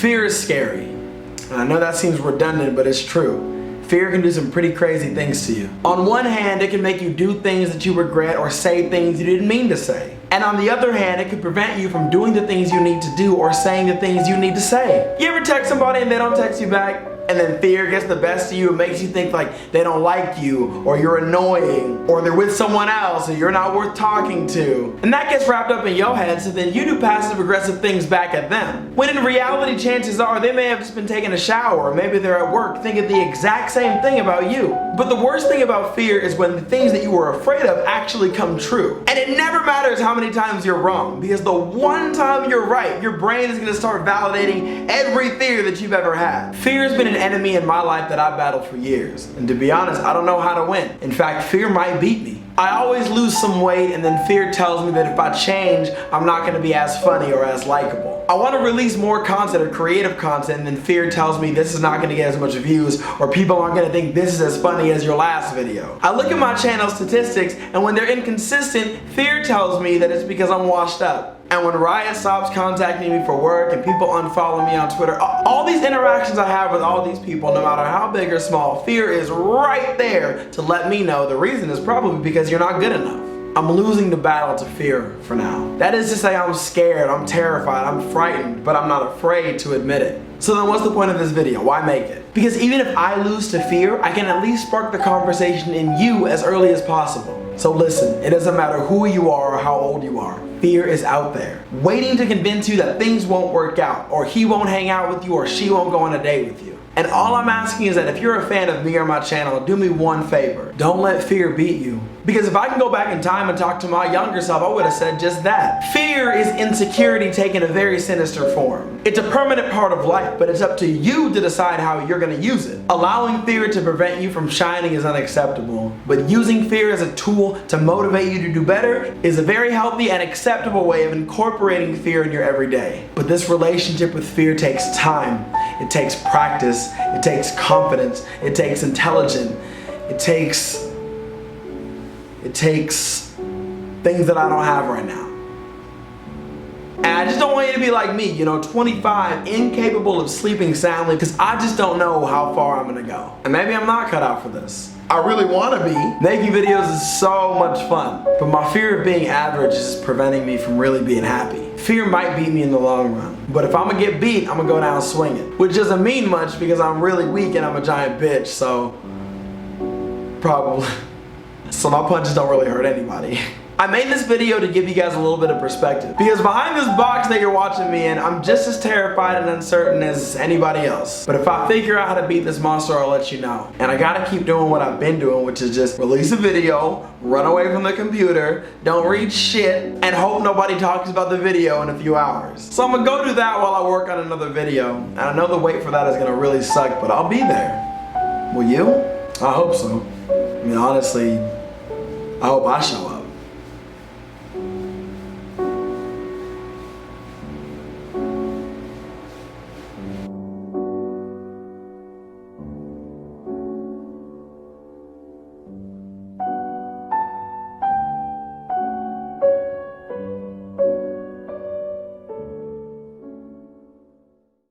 Fear is scary. And I know that seems redundant, but it's true. Fear can do some pretty crazy things to you. On one hand, it can make you do things that you regret or say things you didn't mean to say. And on the other hand, it could prevent you from doing the things you need to do or saying the things you need to say. You ever text somebody and they don't text you back? And then fear gets the best of you and makes you think like they don't like you, or you're annoying, or they're with someone else and you're not worth talking to. And that gets wrapped up in your head, so then you do passive aggressive things back at them. When in reality, chances are they may have just been taking a shower, or maybe they're at work thinking the exact same thing about you. But the worst thing about fear is when the things that you were afraid of actually come true. And it never matters how many times you're wrong, because the one time you're right, your brain is gonna start validating every fear that you've ever had. Fear has been an enemy in my life that I've battled for years. And to be honest, I don't know how to win. In fact, fear might beat me. I always lose some weight, and then fear tells me that if I change, I'm not gonna be as funny or as likable. I wanna release more content or creative content, and then fear tells me this is not gonna get as much views, or people aren't gonna think this is as funny as your last video. I look at my channel statistics, and when they're inconsistent, fear tells me that it's because I'm washed up. And when Riot stops contacting me for work and people unfollow me on Twitter, all these interactions I have with all these people, no matter how big or small, fear is right there to let me know the reason is probably because you're not good enough. I'm losing the battle to fear for now. That is to say I'm scared, I'm terrified, I'm frightened, but I'm not afraid to admit it. So then what's the point of this video? Why make it? Because even if I lose to fear, I can at least spark the conversation in you as early as possible. So listen, it doesn't matter who you are or how old you are. Fear is out there, waiting to convince you that things won't work out, or he won't hang out with you, or she won't go on a date with you. And all I'm asking is that if you're a fan of me or my channel, do me one favor. Don't let fear beat you. Because if I can go back in time and talk to my younger self, I would have said just that. Fear is insecurity taken a very sinister form. It's a permanent part of life, but it's up to you to decide how you're gonna use it. Allowing fear to prevent you from shining is unacceptable, but using fear as a tool to motivate you to do better is a very healthy and acceptable way of incorporating fear in your everyday. But this relationship with fear takes time. It takes practice, it takes confidence, it takes intelligence, it takes things that I don't have right now. And I just don't want you to be like me, 25, incapable of sleeping soundly, because I just don't know how far I'm gonna go. And maybe I'm not cut out for this. I really want to be. Making videos is so much fun, but my fear of being average is preventing me from really being happy. Fear might beat me in the long run, but if I'm gonna get beat, I'm gonna go down swinging. Which doesn't mean much because I'm really weak and I'm a giant bitch, so probably. So my punches don't really hurt anybody. I made this video to give you guys a little bit of perspective, because behind this box that you're watching me in, I'm just as terrified and uncertain as anybody else. But if I figure out how to beat this monster, I'll let you know. And I gotta keep doing what I've been doing, which is just release a video, run away from the computer, don't read shit, and hope nobody talks about the video in a few hours. So I'm gonna go do that while I work on another video. And I know the wait for that is gonna really suck, but I'll be there. Will you? I hope so. I mean, honestly, I hope I show up.